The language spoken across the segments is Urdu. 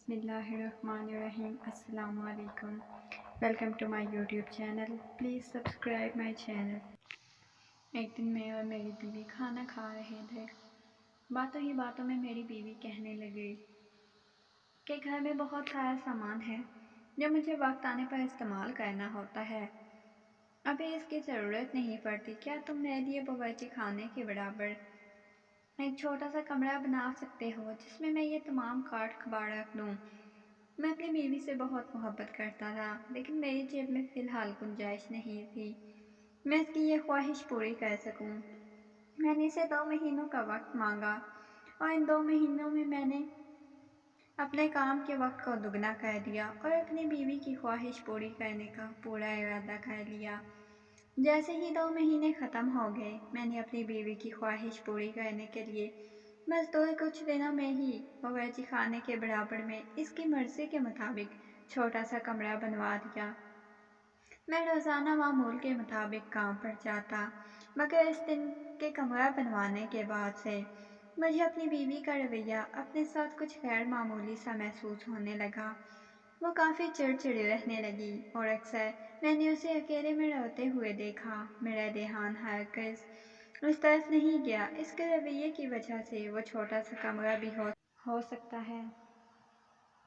بسم اللہ الرحمن الرحیم۔ السلام علیکم، welcome to my YouTube channel, please subscribe my channel. ایک دن میں اور میری بیوی کھانا کھا رہے تھے۔ باتوں ہی باتوں میں میری بیوی کہنے لگی کہ گھر میں بہت سارا سامان ہے جو مجھے وقت آنے پر استعمال کرنا ہوتا ہے، ابھی اس کی ضرورت نہیں پڑتی، کیا تم میرے لیے باورچی خانے کے برابر ایک چھوٹا سا کمرہ بنا سکتے ہو جس میں یہ تمام کاٹ کباڑ رکھ دوں؟ میں اپنی بیوی سے بہت محبت کرتا تھا، لیکن میری جیب میں فی الحال گنجائش نہیں تھی میں اس کی یہ خواہش پوری کر سکوں۔ میں نے اسے 2 مہینوں کا وقت مانگا اور ان 2 مہینوں میں میں نے اپنے کام کے وقت کو دگنا کر دیا اور اپنی بیوی کی خواہش پوری کرنے کا پورا ارادہ کر لیا۔ جیسے ہی 2 مہینے ختم ہو گئے، میں نے اپنی بیوی کی خواہش پوری کرنے کے لیے مزدور کچھ دنوں میں ہی باورچی خانے کے برابر میں اس کی مرضی کے مطابق چھوٹا سا کمرہ بنوا دیا۔ میں روزانہ معمول کے مطابق کام پر جاتا، مگر اس دن کے کمرہ بنوانے کے بعد سے مجھے اپنی بیوی کا رویہ اپنے ساتھ کچھ غیر معمولی سا محسوس ہونے لگا۔ وہ کافی چڑچڑی رہنے لگی اور اکثر میں نے اسے اکیلے میں روتے ہوئے دیکھا۔ میرا دھیان ہرگز اس طرف نہیں گیا۔ اس کے رویے کی وجہ سے وہ چھوٹا سا کمرہ بھی ہو سکتا ہے۔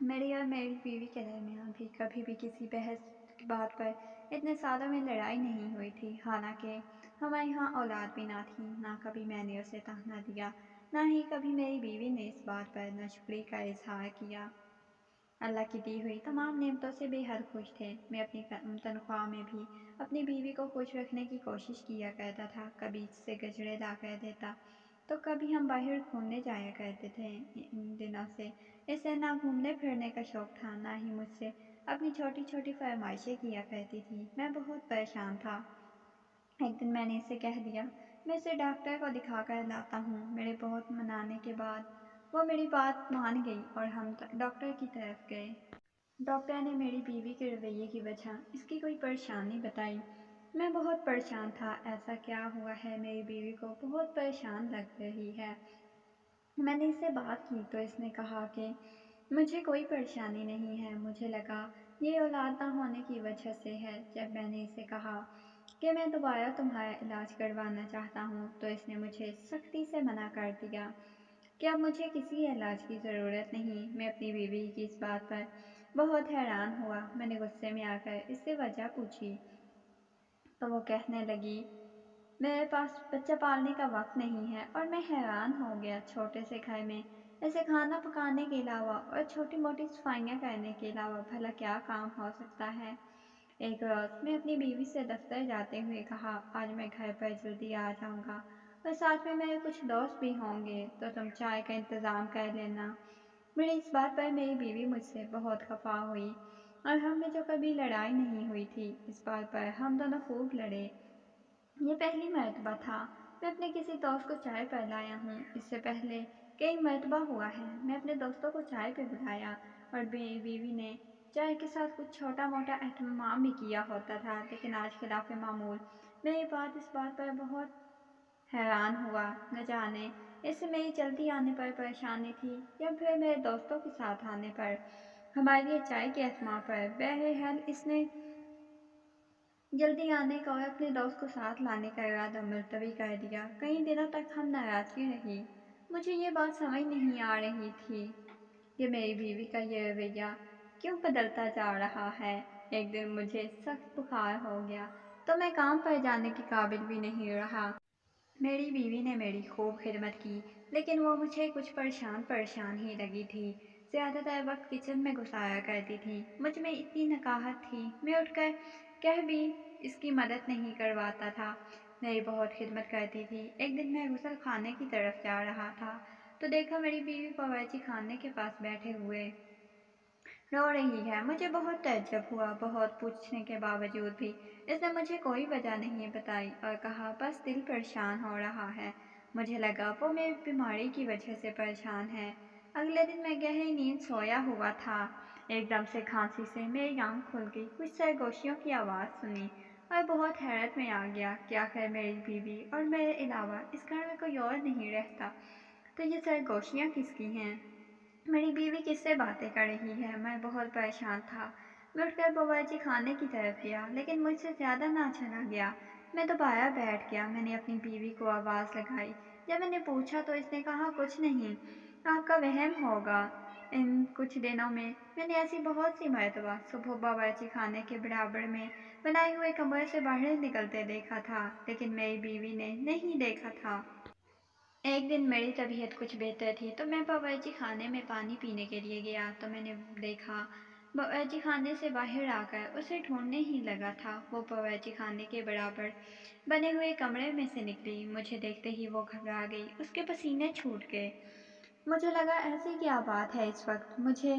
میری اور میری بیوی کے درمیان بھی کبھی بھی کسی بحث کی بات پر اتنے سالوں میں لڑائی نہیں ہوئی تھی، حالانکہ ہمارے یہاں اولاد بھی نہ تھی۔ نہ کبھی میں نے اسے طعنہ دیا، نہ ہی کبھی میری بیوی نے اس بات پر ناشکری کا اظہار کیا۔ اللہ کی دی ہوئی تمام نعمتوں سے بے حد خوش تھے۔ میں اپنی تنخواہ میں بھی اپنی بیوی کو خوش رکھنے کی کوشش کیا کرتا تھا، کبھی اس سے گجرے لا کر دیتا تو کبھی ہم باہر گھومنے جایا کرتے تھے۔ ان دنوں سے اسے نہ گھومنے پھرنے کا شوق تھا، نہ ہی مجھ سے اپنی چھوٹی چھوٹی فرمائشیں کیا کرتی تھی۔ میں بہت پریشان تھا۔ ایک دن میں نے اسے کہہ دیا، میں اسے ڈاکٹر کو دکھا کر لاتا ہوں۔ میرے بہت منانے کے بعد وہ میری بات مان گئی اور ہم ڈاکٹر کی طرف گئے۔ ڈاکٹر نے میری بیوی کے رویے کی وجہ اس کی کوئی پریشانی بتائی۔ میں بہت پریشان تھا، ایسا کیا ہوا ہے میری بیوی کو بہت پریشان لگ رہی ہے۔ میں نے اس سے بات کی تو اس نے کہا کہ مجھے کوئی پریشانی نہیں ہے، مجھے لگا یہ اولاد نہ ہونے کی وجہ سے ہے۔ جب میں نے اسے کہا کہ میں دوبارہ تمہارا علاج کروانا چاہتا ہوں تو اس نے مجھے سختی سے منع کر دیا کہ اب مجھے کسی علاج کی ضرورت نہیں۔ میں اپنی بیوی کی اس بات پر بہت حیران ہوا۔ میں نے غصے میں آ کر اس سے وجہ پوچھی تو وہ کہنے لگی، میرے پاس بچہ پالنے کا وقت نہیں ہے۔ اور میں حیران ہو گیا، چھوٹے سے گھر میں ایسے کھانا پکانے کے علاوہ اور چھوٹی موٹی صفائیاں کرنے کے علاوہ بھلا کیا کام ہو سکتا ہے۔ ایک روز میں اپنی بیوی سے دفتر جاتے ہوئے کہا، آج میں گھر پر جلدی آ جاؤں گا اور ساتھ میں میرے کچھ دوست بھی ہوں گے تو تم چائے کا انتظام کر لینا۔ میری اس بات پر میری بیوی مجھ سے بہت خفا ہوئی اور ہم میں جو کبھی لڑائی نہیں ہوئی تھی، اس بات پر ہم دونوں خوب لڑے۔ یہ پہلی مرتبہ تھا میں اپنے کسی دوست کو چائے پر لایا ہوں، اس سے پہلے کئی مرتبہ ہوا ہے میں اپنے دوستوں کو چائے پہ بلایا اور میری بیوی نے چائے کے ساتھ کچھ چھوٹا موٹا اہتمام بھی کیا ہوتا تھا، لیکن آج خلاف معمول میری بات اس بات پر بہت حیران ہوا۔ نہ جانے اس سے میری جلدی آنے پر پریشانی تھی یا پھر میرے دوستوں کے ساتھ آنے پر، ہمارے لیے چائے کے اہتمام پر۔ بہرحال اس نے جلدی آنے کا اور اپنے دوست کو ساتھ لانے کا ارادہ ملتوی کر دیا۔ کئی دنوں تک ہم ناراضگی رہی۔ مجھے یہ بات سمجھ نہیں آ رہی تھی کہ میری بیوی کا یہ رویہ کیوں بدلتا جا رہا ہے۔ ایک دن مجھے سخت بخار ہو گیا تو میں کام پر جانے کے قابل بھی نہیں رہا۔ میری بیوی نے میری خوب خدمت کی، لیکن وہ مجھے کچھ پریشان ہی لگی تھی۔ زیادہ تر وقت کچن میں گزارا کرتی تھی۔ مجھ میں اتنی نکاہت تھی، میں اٹھ کر کہہ بھی اس کی مدد نہیں کرواتا تھا۔ میری بہت خدمت کرتی تھی۔ ایک دن میں غسل خانے کی طرف جا رہا تھا تو دیکھا میری بیوی باورچی خانے کے پاس بیٹھے ہوئے رو رہی ہے۔ مجھے بہت تعجب ہوا۔ بہت پوچھنے کے باوجود بھی اس نے مجھے کوئی وجہ نہیں بتائی اور کہا، بس دل پریشان ہو رہا ہے۔ مجھے لگا وہ میری بیماری کی وجہ سے پریشان ہے۔ اگلے دن میں گہری نیند سویا ہوا تھا، ایک دم سے کھانسی سے میری آنکھ کھل گئی، کچھ سرگوشیوں کی آواز سنی اور بہت حیرت میں آ گیا کہ آخر میری بیوی اور میرے علاوہ اس گھر میں کوئی اور نہیں رہتا تو یہ سرگوشیاں کس کی ہیں۔ میری بیوی کس سے باتیں کر رہی ہے؟ میں بہت پریشان تھا۔ میں اٹھ کر باورچی خانے کی طرف گیا لیکن مجھ سے زیادہ نہ چلا گیا۔ میں دوبارہ بیٹھ گیا۔ میں نے اپنی بیوی کو آواز لگائی۔ جب میں نے پوچھا تو اس نے کہا کچھ نہیں، آپ کا وہم ہوگا۔ ان کچھ دنوں میں نے ایسی بہت سی مرتبہ صبح باورچی خانے کے برابر میں بنائے ہوئے کمرے سے باہر نکلتے دیکھا تھا لیکن میری بیوی نے نہیں دیکھا تھا۔ ایک دن میری طبیعت کچھ بہتر تھی تو میں باورچی خانے میں پانی پینے کے لیے گیا تو میں نے دیکھا باورچی خانے سے باہر آ کر اسے ڈھونڈنے ہی لگا تھا۔ وہ باورچی خانے کے برابر بنے ہوئے کمرے میں سے نکلی۔ مجھے دیکھتے ہی وہ گھبرا گئی، اس کے پسینے چھوٹ گئے۔ مجھے لگا ایسی کیا بات ہے اس وقت، مجھے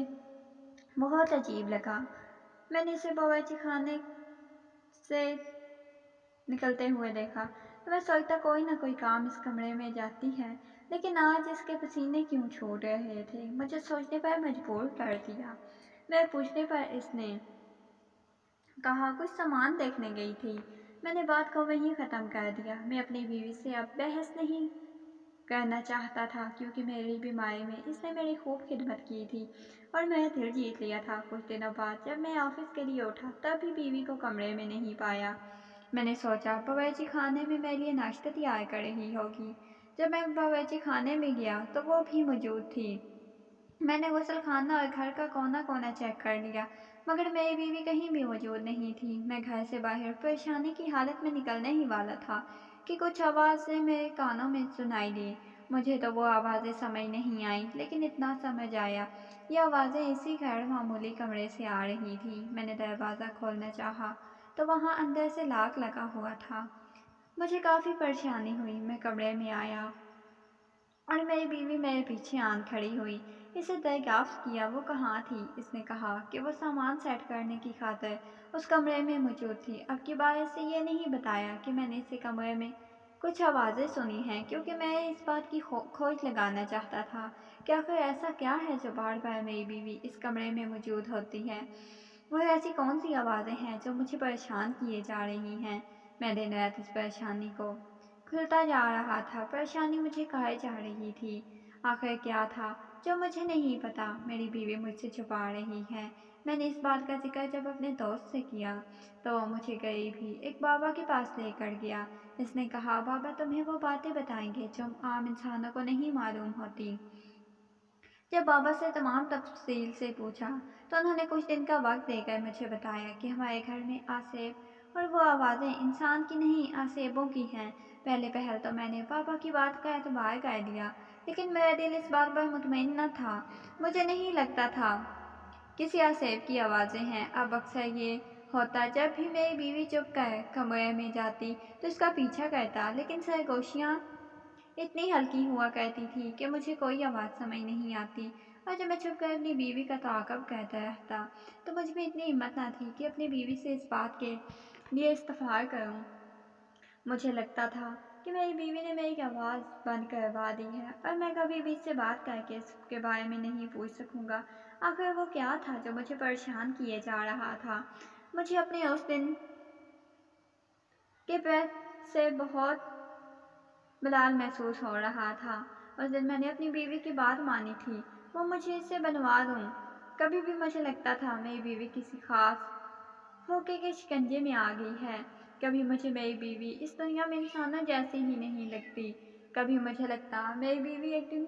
بہت عجیب لگا۔ میں نے اسے باورچی خانے سے نکلتے ہوئے دیکھا تو میں سوچتا کوئی نہ کوئی کام اس کمرے میں جاتی ہے، لیکن آج اس کے پسینے کیوں چھوٹ رہے تھے؟ مجھے سوچنے پر مجبور کر دیا۔ میں پوچھنے پر اس نے کہا کچھ سامان دیکھنے گئی تھی۔ میں نے بات کو وہیں ختم کر دیا۔ میں اپنی بیوی سے اب بحث نہیں کرنا چاہتا تھا کیونکہ میری بیماری میں اس نے میری خوب خدمت کی تھی اور میرا دل جیت لیا تھا۔ کچھ دنوں بعد جب میں آفس کے لیے اٹھا تب بھی بیوی کو کمرے میں نہیں پایا۔ میں نے سوچا باورچی خانے میں میرے لیے ناشتہ تیار کر رہی ہوگی۔ جب میں باورچی خانے میں گیا تو وہ بھی موجود تھی۔ میں نے غسل خانہ اور گھر کا کونا کونا چیک کر لیا مگر میری بیوی کہیں بھی موجود نہیں تھی۔ میں گھر سے باہر پریشانی کی حالت میں نکلنے ہی والا تھا کہ کچھ آوازیں میرے کانوں میں سنائی دی۔ مجھے تو وہ آوازیں سمجھ نہیں آئیں لیکن اتنا سمجھ آیا یہ آوازیں اسی غیر معمولی کمرے سے آ رہی تھیں۔ میں نے دروازہ کھولنا چاہا تو وہاں اندر سے لاک لگا ہوا تھا۔ مجھے کافی پریشانی ہوئی۔ میں کمرے میں آیا اور میری بیوی میرے پیچھے آن کھڑی ہوئی۔ اسے دریافت کیا وہ کہاں تھی۔ اس نے کہا کہ وہ سامان سیٹ کرنے کی خاطر اس کمرے میں موجود تھی۔ اب کی بار اسے یہ نہیں بتایا کہ میں نے اسے کمرے میں کچھ آوازیں سنی ہیں کیونکہ میں اس بات کی کھوج لگانا چاہتا تھا کہ آخر ایسا کیا ہے جو بار بار میری بیوی اس کمرے میں موجود ہوتی ہے۔ وہ ایسی کون سی آوازیں ہیں جو مجھے پریشان کیے جا رہی ہیں۔ میں دن رات اس پریشانی کو کھلتا جا رہا تھا۔ پریشانی مجھے کھائے جا رہی تھی۔ آخر کیا تھا جو مجھے نہیں پتا؟ میری بیوی مجھ سے چھپا رہی ہے۔ میں نے اس بات کا ذکر جب اپنے دوست سے کیا تو وہ مجھے قریب ہی ایک بابا کے پاس لے کر گیا۔ اس نے کہا بابا تمہیں وہ باتیں بتائیں گے جو عام انسانوں کو نہیں معلوم ہوتی۔ جب بابا سے تمام تفصیل سے پوچھا تو انہوں نے کچھ دن کا وقت دے کر مجھے بتایا کہ ہمارے گھر میں آسیب اور وہ آوازیں انسان کی نہیں آسیبوں کی ہیں۔ پہلے پہل تو میں نے پاپا کی بات کا اعتبار کر دیا لیکن میرا دل اس بات پر مطمئن نہ تھا۔ مجھے نہیں لگتا تھا کسی آسیب کی آوازیں ہیں۔ اب اکثر یہ ہوتا جب بھی میری بیوی چپ کر کمرے میں جاتی تو اس کا پیچھا کرتا لیکن سرگوشیاں اتنی ہلکی ہوا کرتی تھی کہ مجھے کوئی آواز سمجھ نہیں آتی اور جب میں چھپ کر اپنی بیوی کا تعاقب کرتا رہتا تو مجھ میں اتنی ہمت نہ تھی کہ اپنی بیوی سے اس بات کے لیے استغفار کروں۔ مجھے لگتا تھا کہ میری بیوی نے میری آواز بند کروا دی ہے اور میں کبھی بھی اس سے بات کر کے اس کے بارے میں نہیں پوچھ سکوں گا آخر وہ کیا تھا جو مجھے پریشان کیے جا رہا تھا۔ مجھے اپنے اس دن کے بعد سے بہت ملال محسوس ہو رہا تھا۔ اس دن میں نے اپنی بیوی کی بات مانی تھی وہ مجھے اس سے بنوا دوں۔ کبھی بھی مجھے لگتا تھا میری بیوی کسی خاص دھوکے کے شکنجے میں آ گئی ہے۔ کبھی مجھے میری بیوی اس دنیا میں انسانوں جیسی ہی نہیں لگتی۔ کبھی مجھے لگتا میری بیوی ایک دن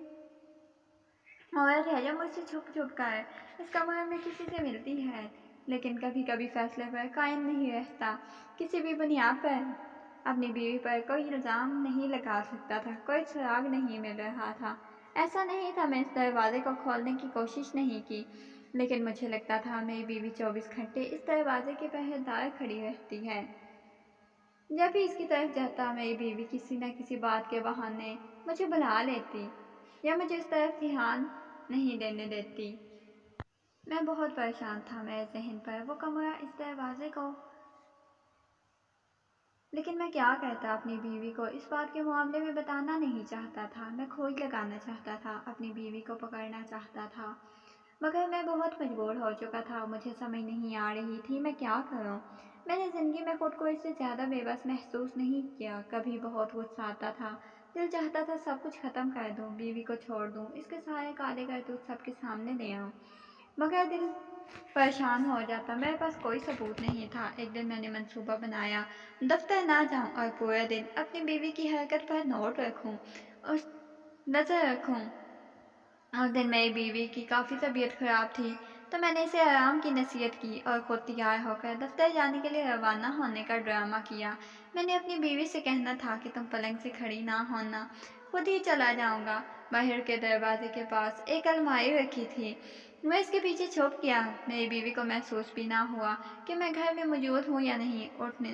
عورت ہے جو مجھ سے چھپ چھپ کر اس کمرے میں کسی سے ملتی ہے لیکن کبھی کبھی فیصلے پر قائم نہیں رہتا۔ کسی بھی بنیاد پر اپنی بیوی پر کوئی الزام نہیں لگا سکتا تھا، کوئی سراغ نہیں مل رہا تھا۔ ایسا نہیں تھا میں اس دروازے کو کھولنے کی کوشش نہیں کی لیکن مجھے لگتا تھا میری بیوی 24 گھنٹے اس دروازے کے پہرے کھڑی رہتی ہے۔ جب بھی اس کی طرف جاتا میری بیوی کسی نہ کسی بات کے بہانے مجھے بلا لیتی یا مجھے اس طرف دھیان نہیں دینے دیتی۔ میں بہت پریشان تھا میرے ذہن پر وہ کمرہ اس دروازے کو، لیکن میں کیا کرتا؟ اپنی بیوی کو اس بات کے معاملے میں بتانا نہیں چاہتا تھا۔ میں کھوج لگانا چاہتا تھا، اپنی بیوی کو پکڑنا چاہتا تھا مگر میں بہت مجبور ہو چکا تھا۔ مجھے سمجھ نہیں آ رہی تھی میں کیا کروں۔ میں نے زندگی میں خود کو اس سے زیادہ بے بس محسوس نہیں کیا۔ کبھی بہت غصہ آتا تھا دل چاہتا تھا سب کچھ ختم کر دوں، بیوی کو چھوڑ دوں، اس کے سارے کالے کرتوت سب کے سامنے لے آؤں، مگر دل پریشان ہو جاتا، میرے پاس کوئی ثبوت نہیں تھا۔ ایک دن میں نے منصوبہ بنایا، دفتر نہ جاؤں اور پورے دن اپنی بیوی کی حرکت پر نوٹ رکھوں اور نظر رکھوں۔ اس دن میری بیوی کی کافی طبیعت خراب تھی، تو میں نے اسے آرام کی نصیحت کی اور خود تیار ہو کر دفتر جانے کے لیے روانہ ہونے کا ڈرامہ کیا۔ میں نے اپنی بیوی سے کہنا تھا کہ تم پلنگ سے کھڑی نہ ہونا، خود ہی چلا جاؤں گا۔ باہر کے دروازے کے پاس ایک الماری رکھی تھی، میں اس کے پیچھے چھپ گیا۔ میری بیوی کو محسوس بھی نہ ہوا کہ میں گھر میں موجود ہوں یا نہیں۔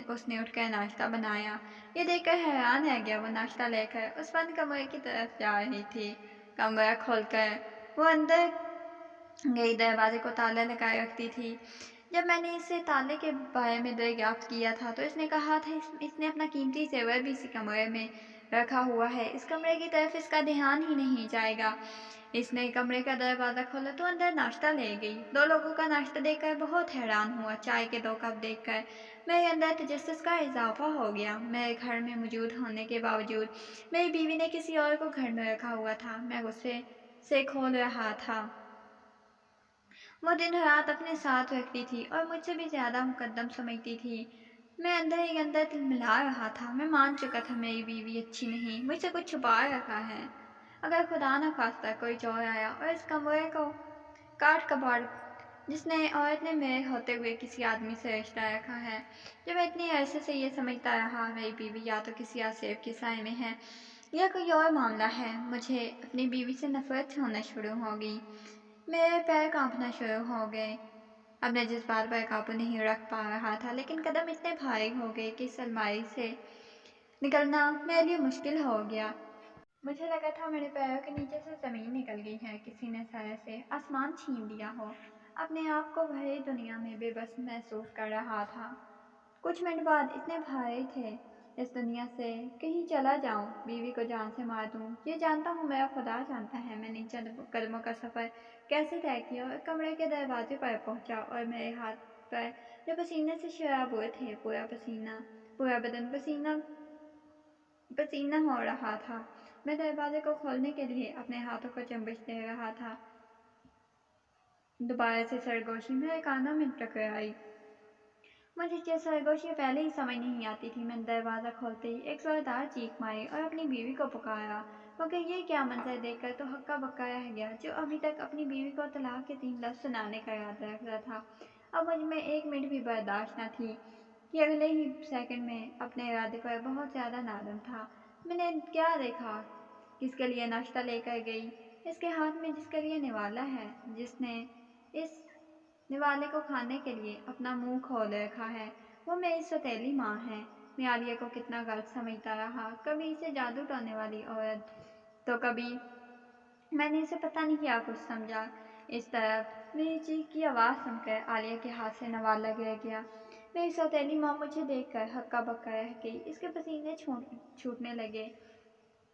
اس نے اٹھ کر ناشتہ بنایا، یہ دیکھ کر حیران رہ گیا۔ وہ ناشتہ لے کر اس بند کمرے کی طرف جا رہی تھی۔ کمرہ کھول کر وہ اندر گئی، دروازے کو تالا لگائے رکھتی تھی۔ جب میں نے اسے تالے کے بارے میں دریافت کیا تھا تو اس نے کہا تھا اس نے اپنا قیمتی زیور بھی اسی کمرے میں رکھا ہوا ہے، اس کمرے کی طرف اس کا دھیان ہی نہیں جائے گا۔ اس نے کمرے کا دروازہ کھولا تو اندر ناشتہ لے گئی۔ 2 لوگوں کا ناشتہ دیکھ کر بہت حیران ہوا۔ چائے کے 2 کپ دیکھ کر میرے اندر تجسس کا اضافہ ہو گیا۔ میرے گھر میں موجود ہونے کے باوجود میری بیوی نے کسی اور کو گھر میں رکھا ہوا تھا۔ میں غصے سے کھول رہا تھا۔ وہ دن رات اپنے ساتھ رکھتی تھی اور مجھ سے بھی زیادہ مقدم سمجھتی تھی۔ میں اندر ہی اندر تلملا رہا تھا۔ میں مان چکا تھا میری بیوی اچھی نہیں، مجھ سے کچھ چھپا رکھا ہے۔ اگر خدا نہ خواستہ کوئی چور آیا اور اس کمرے کو کاٹ کباڑ جس نے عورت نے میرے ہوتے ہوئے کسی آدمی سے رشتہ رکھا ہے، جو میں اتنی عرصے سے یہ سمجھتا رہا میری بیوی یا تو کسی آصف کے سائے میں ہے یا کوئی اور معاملہ ہے، مجھے اپنی بیوی سے نفرت ہونا شروع ہوگی۔ میرے پیر کانپنا شروع ہو گئے۔ اپنے جذبات پر قابو نہیں رکھ پا رہا تھا، لیکن قدم اتنے بھاری ہو گئے کہ اس الماری سے نکلنا میرے لیے مشکل ہو گیا۔ مجھے لگا تھا میرے پیروں کے نیچے سے زمین نکل گئی ہے، کسی نے سر سے آسمان چھین لیا ہو۔ اپنے آپ کو بھری دنیا میں بے بس محسوس کر رہا تھا۔ کچھ منٹ بعد اتنے بھاری تھے، اس دنیا سے کہیں چلا جاؤں، بیوی کو جان سے مار دوں، یہ جانتا ہوں میرا خدا جانتا ہے میں نے چند قدموں کا سفر کیسے طے کیا اور کمرے کے دروازے پر پہنچا، اور میرے ہاتھ پر جو پسینے سے شراب ہوئے تھے، پورا بدن پسینہ ہو رہا تھا۔ میں دروازے کو کھولنے کے لیے اپنے ہاتھوں کو چنبش دے رہا تھا۔ دوبارہ سے سرگوشی میرے کانوں میں ٹکرائی۔ مجھے یہ سرگوشی پہلے ہی سمجھ نہیں آتی تھی۔ میں نے دروازہ کھولتے ہی ایک زوردار چیخ ماری اور اپنی بیوی کو پکارا، مگر یہ کیا منظر دیکھ کر تو ہکا بکا رہ گیا، جو ابھی تک اپنی بیوی کو طلاق کے 3 لفظ سنانے کا ارادہ رکھتا تھا۔ اب مجھ میں 1 منٹ بھی برداشت نہ تھی کہ اگلے ہی سیکنڈ میں اپنے ارادے پر بہت زیادہ نادم تھا۔ میں نے کیا دیکھا؟ کس کے لیے ناشتہ لے کر گئی، اس کے ہاتھ میں جس کے لیے نوالا ہے، جس نے اس نوالے کو کھانے کے لیے اپنا منہ کھول رکھا ہے، وہ میری سوتیلی ماں ہے۔ میں عالیہ کو کتنا غلط سمجھتا رہا، کبھی اسے جادو ٹونے والی عورت تو کبھی میں نے اسے پتہ نہیں کیا کچھ سمجھا۔ اس طرف میری چیخ کی آواز سن کر عالیہ کے ہاتھ سے نوالا گر گیا۔ میری سوتیلی ماں مجھے دیکھ کر ہکا بکا رہ گئی، اس کے پسینے چھوٹنے لگے۔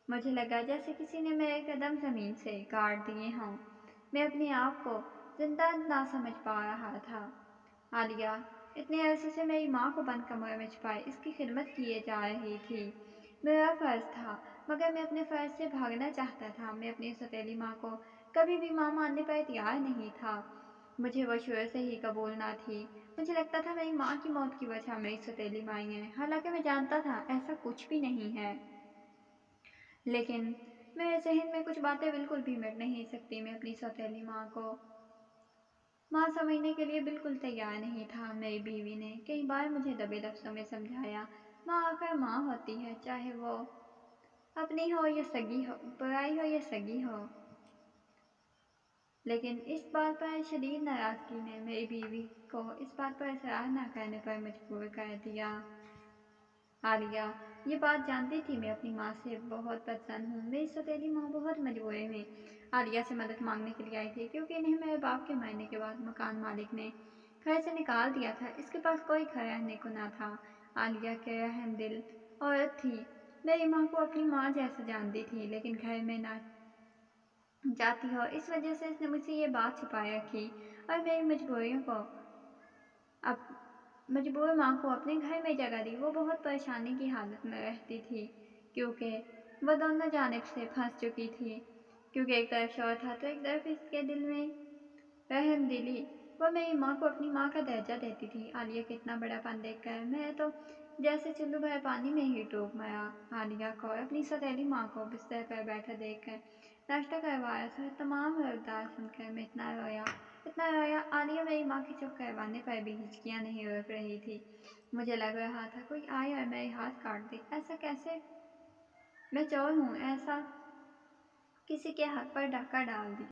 مجھے لگا جیسے کسی نے میرے قدم زمین سے کاٹ دیے ہوں۔ میں اپنے آپ کو زندہ نہ سمجھ پا رہا تھا۔ عالیہ اتنے عرصے سے میری ماں کو بند کمرے میں چھپائے اس کی خدمت کیے جا رہی تھی، میرا فرض تھا، مگر میں اپنے فرض سے بھاگنا چاہتا تھا۔ میں اپنی سوتیلی ماں کو کبھی بھی ماں ماننے پر تیار نہیں تھا، مجھے وہ شروع سے ہی قبول نہ تھی۔ مجھے لگتا تھا میری ماں کی موت کی وجہ میری سوتیلی ماں ہے، حالانکہ میں جانتا تھا ایسا کچھ بھی نہیں ہے، لیکن میرے ذہن میں کچھ باتیں بالکل بھی مٹ نہیں سکتی۔ میں اپنی سوتیلی ماں کو ماں سمجھنے کے لیے بالکل تیار نہیں تھا۔ میری بیوی نے کئی بار مجھے دبے لفظوں میں سمجھایا، ماں آخر ماں ہوتی ہے، چاہے وہ اپنی ہو یا سگی ہو، پرائی ہو یا سگی ہو، لیکن اس بات پر شدید ناراضگی نے میری بیوی کو اس بات پر اصرار نہ کرنے پر مجبور کر دیا۔ عالیہ یہ بات جانتی تھی میں اپنی ماں سے بہت بدظن ہوں۔ میری سوتیلی ماں بہت مجبوری میں عالیہ سے مدد مانگنے کے لیے آئی تھی، کیونکہ انہیں میرے باپ کے مرنے کے بعد مکان مالک نے گھر سے نکال دیا تھا، اس کے پاس کوئی گھر رہنے کو نہ تھا۔ عالیہ کے رحم دل عورت تھی، میری ماں کو اپنی ماں جیسا جانتی تھی، لیکن گھر میں نہ جاتی ہو، اس وجہ سے اس نے مجھ سے یہ بات چھپائے رکھی اور میری مجبور ماں کو اپنے گھر میں جگہ دی۔ وہ بہت پریشانی کی حالت میں رہتی تھی، کیونکہ وہ دونوں جانب سے پھنس چکی تھی، کیونکہ ایک طرف شوہر تھا تو ایک طرف اس کے دل میں رحم دلی۔ وہ میری ماں کو اپنی ماں کا درجہ دیتی تھی۔ عالیہ کا اتنا بڑا پن دیکھ کر میں تو جیسے چلو بھر پانی میں ہی ڈوب مرا۔ عالیہ کو اور اپنی سوتیلی ماں کو بستر پر بیٹھا دیکھ کر ناشتہ کروایا تھا۔ تمام رفتار سن کر میں اتنا رویا۔ عالیہ میری ماں کے چپ کروانے پر بھی ہچکیاں نہیں روک رہی تھی۔ مجھے لگ رہا تھا کوئی آئے اور میرے ہاتھ کاٹ دے۔ ایسا کیسے؟ میں چور ہوں، ایسا کسی کے حق پر ڈاکہ ڈال دی۔